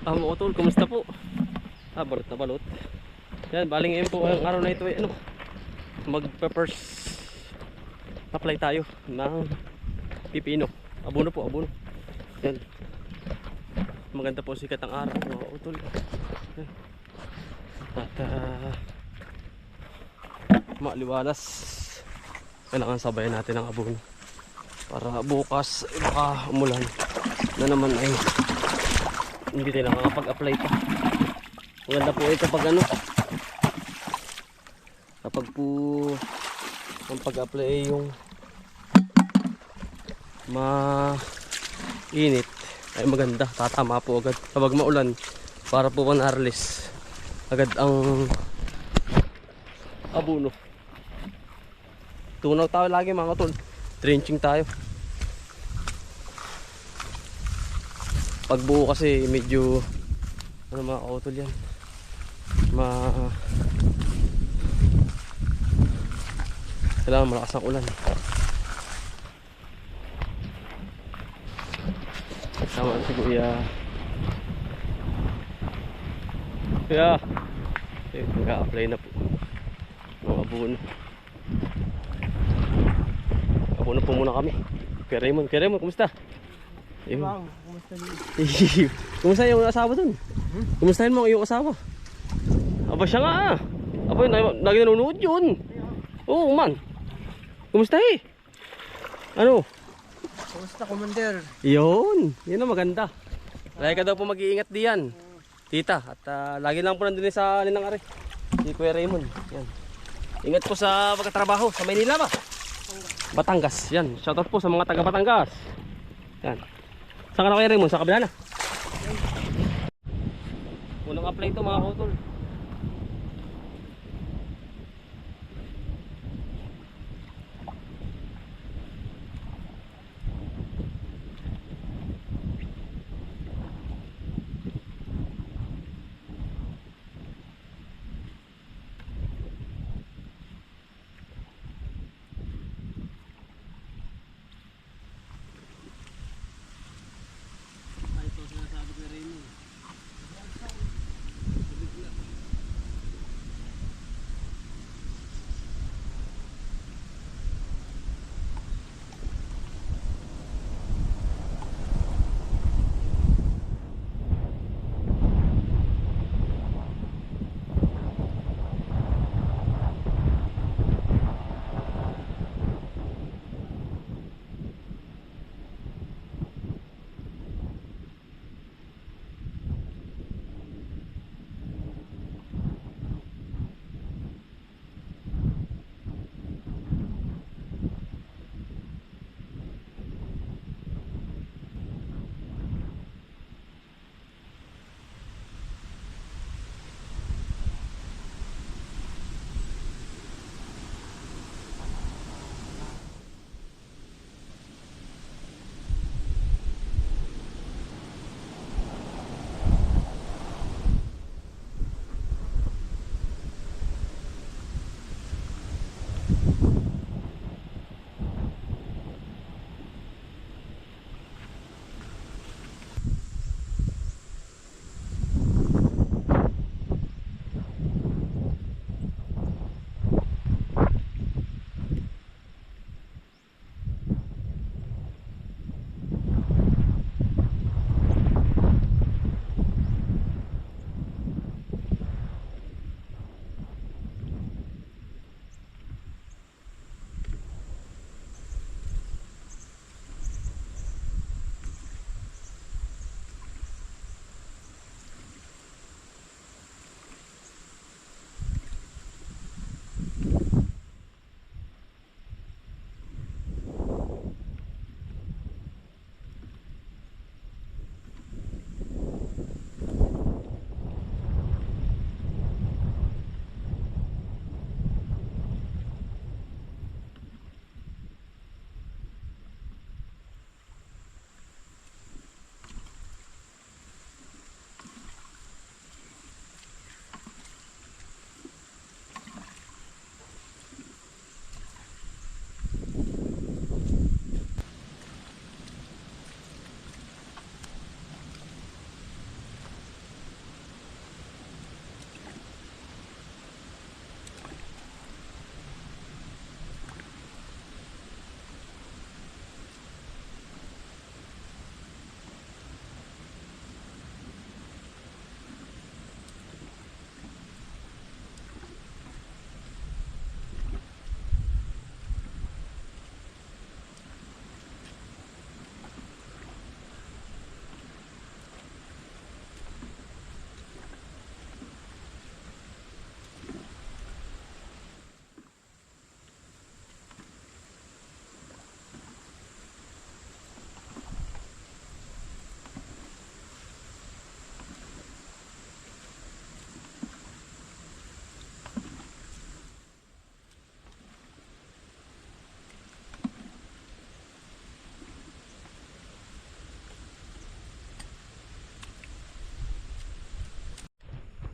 Mga utol, kumusta po? Balot na balot. Yan, baling ngayon po ang araw na ito ay magpe-first apply tayo ng pipino. Abono po, abono. Yan. Maganda po sikat ang araw, mga utol. Yan. At maliwalas. Kailangan sabayan natin ang abono para bukas baka umulan na naman ay hindi tayo nakakapag-apply pa. Maganda po ito pag kapag po ang pag-apply yung mainit ay maganda, tatama po agad. Kapag maulan, para po panarlis agad ang abono. Tunaw tayo lagi mga tol, drenching tayo. Pagbuo kasi medyo mga utol yan, kailangan malakas ang ulan. Sama si Kuya. Nag-a-apply na po ng abono. Abono po muna kami. Kuya Raymond, kumusta? Wow, kumusta niyo? Kumusta yung asawa dun? Kumustahin mo yung asawa? Aba siya nga ah. Aba yun, lagi nanonood yun. Oo man. Kumusta eh? Ano? Kumusta, Commander? Yun ang maganda. Lagi ka daw po mag-iingat diyan, tita. At lagi lang po nandun sa Alinang Ari, si Kuya Raymond. Yan. Ingat po sa pagkatrabaho sa Maynila ba? Batangas. Yan, shoutout po sa mga taga Batangas. Yan. Saan ka na Kuya Raymond? Sa kabila na. Unang apply ito mga utol. Ito sinasabi ko Raymond.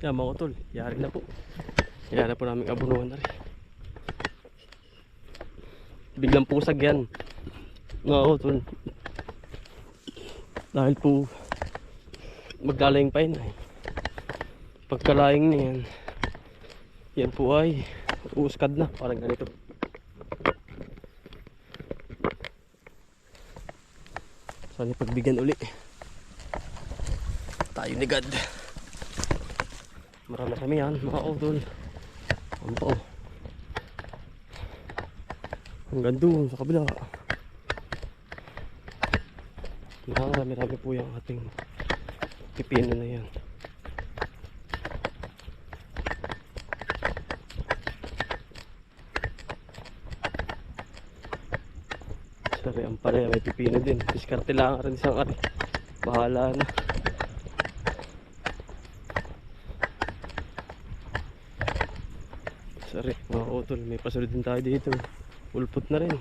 Yan mga utol, yari na po. Yari na po namin abunuhan na rin. Biglang pusag yan mga utol. Dahil po maglalaying pa yun eh. Pagkalaying na yan, yan po ay uuskad na, parang ganito. Sana pagbigyan uli tayo ni God. Marami yan mga utol. Ano pa oh, hanggang doon sa kabila. Marami po yung ating pipino na yan. Sorry, ang pare may pipino din. Diskarte lang rin isang ari. Bahala na. Sorry mga utol, may pasunod din tayo dito. Ulpot na rin.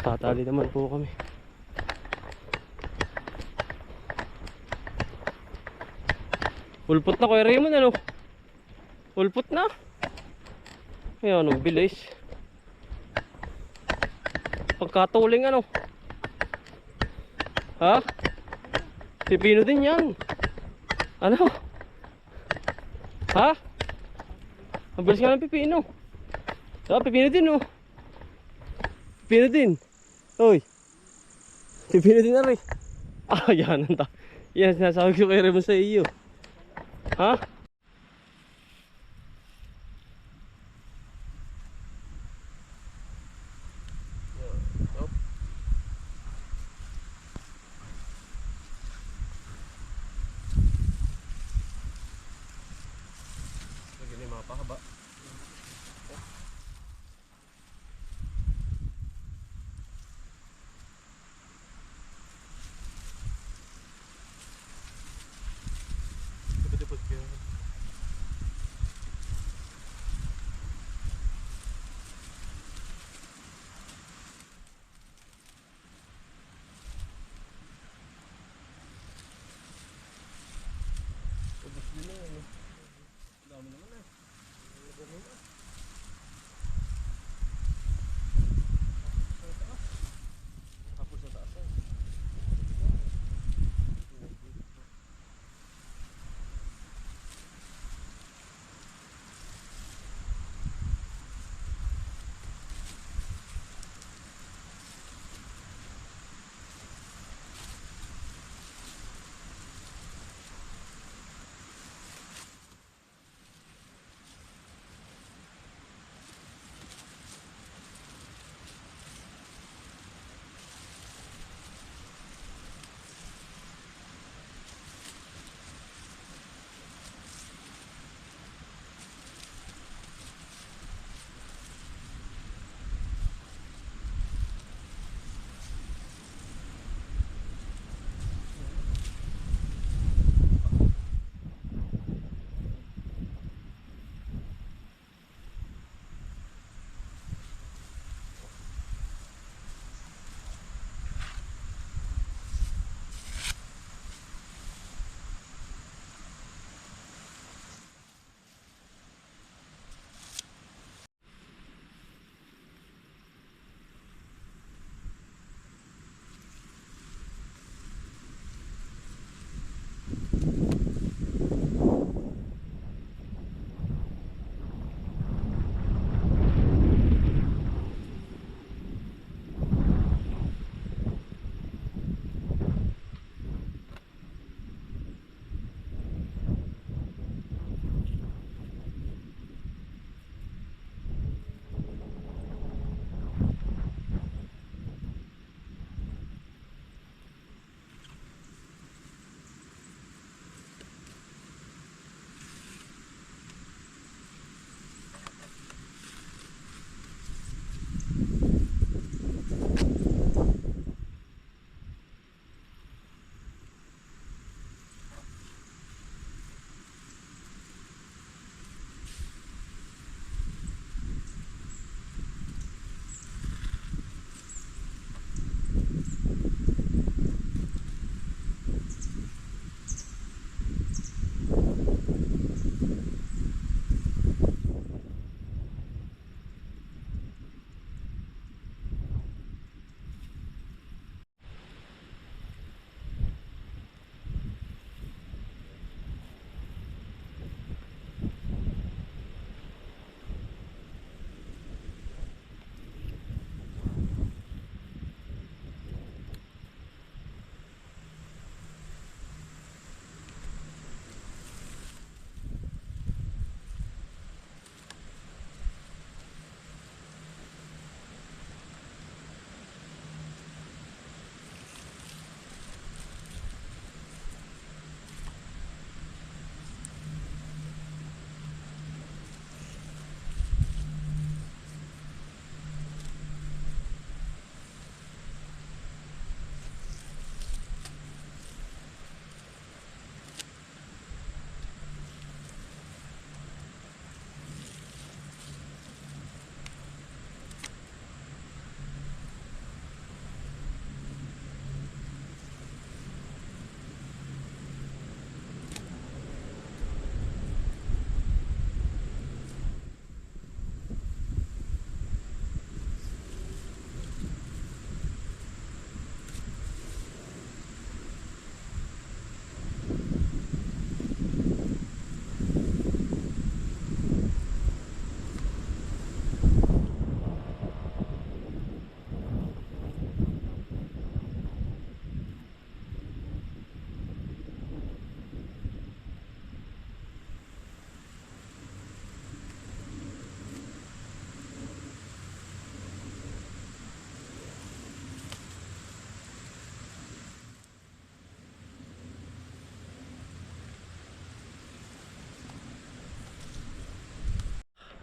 Tatali naman po kami. Ulpot na Kuya Raymond ano? Ulpot na? Ayan, ang bilis. Pagkatuling ano? Ha? Pipino din yan. Ano? Ha? Ang bilis nga ng pipino. Ah, pipino din oh. Pipino din. Oy. Pipino din na rin. Ah, yan ang ta. Yan sinasabi ko kay Raymond sa iyo. Ha? Lagi mga pahaba. Dapat kaya. Ubus din na yan. Dami naman eh.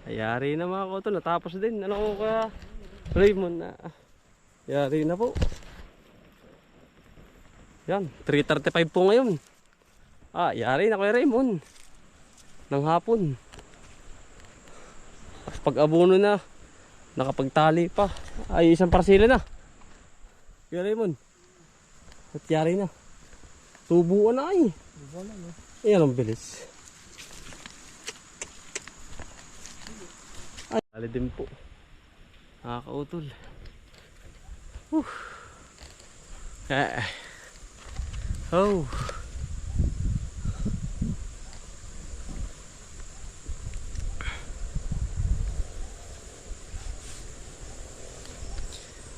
Ayari na mga kautol. Natapos din. Ano ko kaya Raymond na. Yari na po. Yan. 3:35 po ngayon. Yari na Kuya Raymond. Nang hapon. Pag-abuno na. Nakapagtali pa. Ay isang parsila na. Kuya Raymond. At yari na. Tubuan na ay. Ayan ang bilis. Ay, dali din po. Nakakautol. Oh.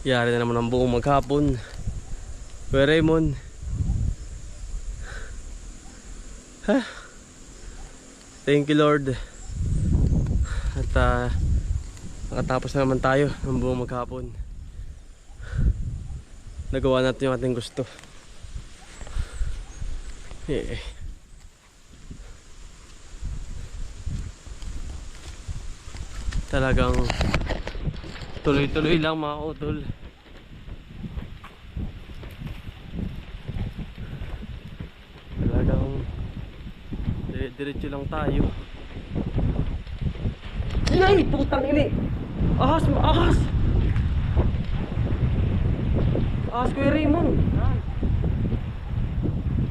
Yari na naman ang buong maghapon. Kuya Raymond. Thank you Lord. At nakatapos na naman tayo ng buong maghapon. Nagawa natin yung ating gusto. Talagang tuloy-tuloy lang mga kautol. Talagang diretso lang tayo. Ay! Putang ini! Ahas! Ahas! Ahas Kuya Raymond!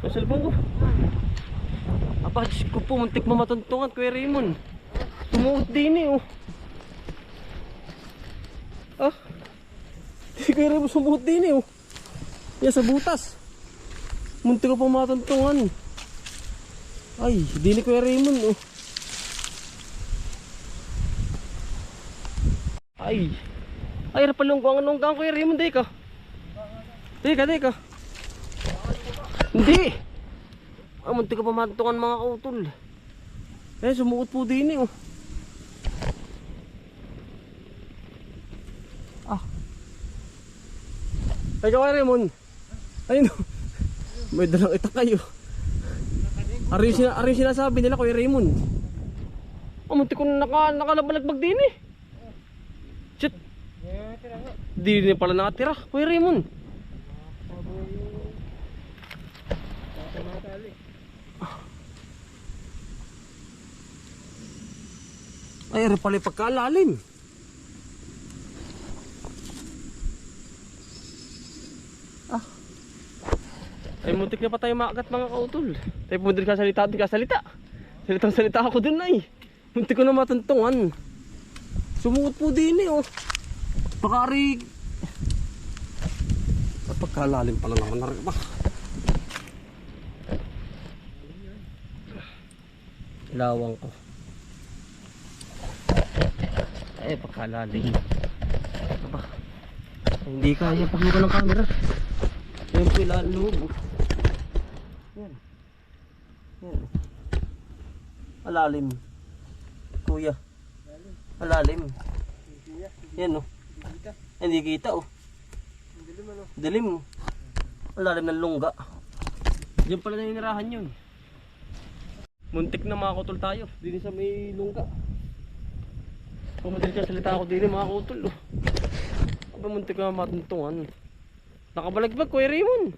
Ang cellphone ko. Aba, Diyos ko po, muntik mamatuntungan Kuya Raymond. Tumuot din eh oh. Di Kuya Raymond sumuot din eh oh. Yan sa butas. Muntik ko pa mamatuntungan. Ay, di ni Kuya Raymond oh. Ay rapalong ko ang nunggang Kuya Raymond. Di ka. Hindi. Muntik ka pa matungan mga kautol. Sumuot po din eh oh. Ay Kuya Raymond. Ayun oh. May dalang itak kayo. Ari sinasabi nila Kuya Raymond. Muntik ko na nakalabalagbag din eh. Shit. Di na pala nakatira Kuya Raymond. Ay, pala pagkalalim. Ay, muntik na pa tayo maagat mga kautol. Tayo po din kasalita. Salitang-salita ako dun ay. Muntik ko na matuntungan. Sumuot po din eh oh. Pakari. Pagkalalim pala naman na rin ba. Lawang ko. Ay, pagkalalim. Aba. Hindi kaya paglukan ng camera. Yan po ilaloob. Yan. Malalim. Kuya. Malalim. Yan oh. Hindi kita oh. Dilim. Malalim ng lungga. Diyan pala naninirahan yun. Muntik na mga kutol tayo. Dito sa may lungga. Pumadali ka salita ako dito mga kutol oh. Aba, muntik na matuntungan. Nakabalagbag Kuya Raymond.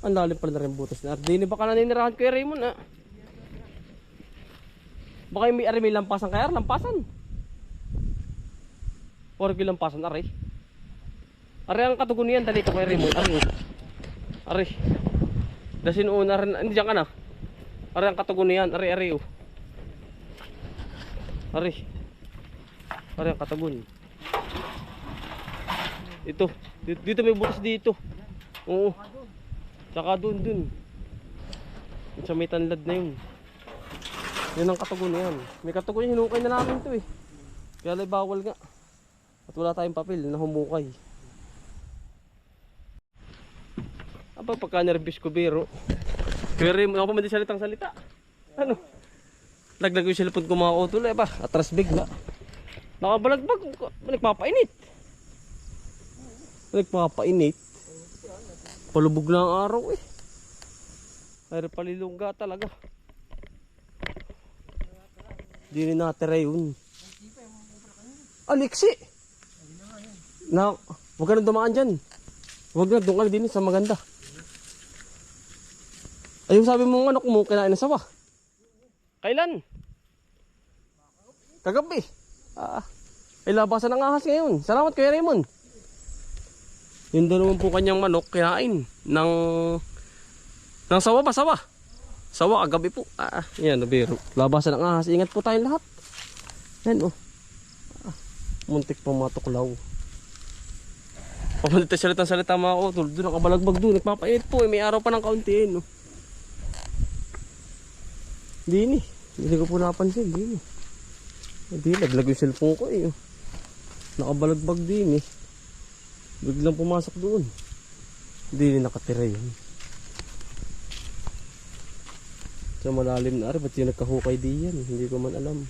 Ang lalim pala na rin butas na. Dini baka naninirahan Kuya Raymond ah. Baka may may lampasan kaya? Lampasan. Porgi lampasan ari. Ari ang katugon niyan. Dali ka Kuya Raymond. Ari. Dasin una rin. Hindi dyan ka na. Ari ang katugon niyan. Ari oh. Ari ang katugon. Ito. Dito may butas dito. Oo. Saka dun. Sa may tanlad na yun. Yan ang katugon yan. May katugon yan. Hinukay na namin to eh. Kaya lang bawal nga. At wala tayong papel na humukay. Aba pagka nervous ko biro. Kaya rin ako pa mandi salitang salita. Ano? Laglag yung cellphone ko mga utol eh ba? Atras bigla. Nakabalagbag. Nagpapainit. Palubog na ang araw eh. Ay palilungga talaga. Di rin natira yun. Aliksi! Na, huwag ka na dumaan dyan. Huwag na, doon ka na din sa maganda. Ayun sabi mo ano kung kinain ng sawa. Kailan? Kagabi. Ay labasan ng ahas ngayon. Salamat Kuya Raymond. Yun doon naman po kanyang manok kinain ng sawa ba? Sawa. Sawa kagabi po. Yan, nabiro. Labasan ng ahas. Ingat po tayong lahat. Yan oh. Muntik pa matuklaw. Pamalita salita mga utol. Doon nakabalagbag doon. Nagpapait po. May araw pa ng kaunti. No? Hindi ko po napansin. Hindi, laglag yung cellphone ko eh. Nakabalagbag din eh. Biglang pumasok doon. Hindi nakatira yun. Sa malalim na ari, ba't yung nagkahukay di yan? Hindi ko man alam.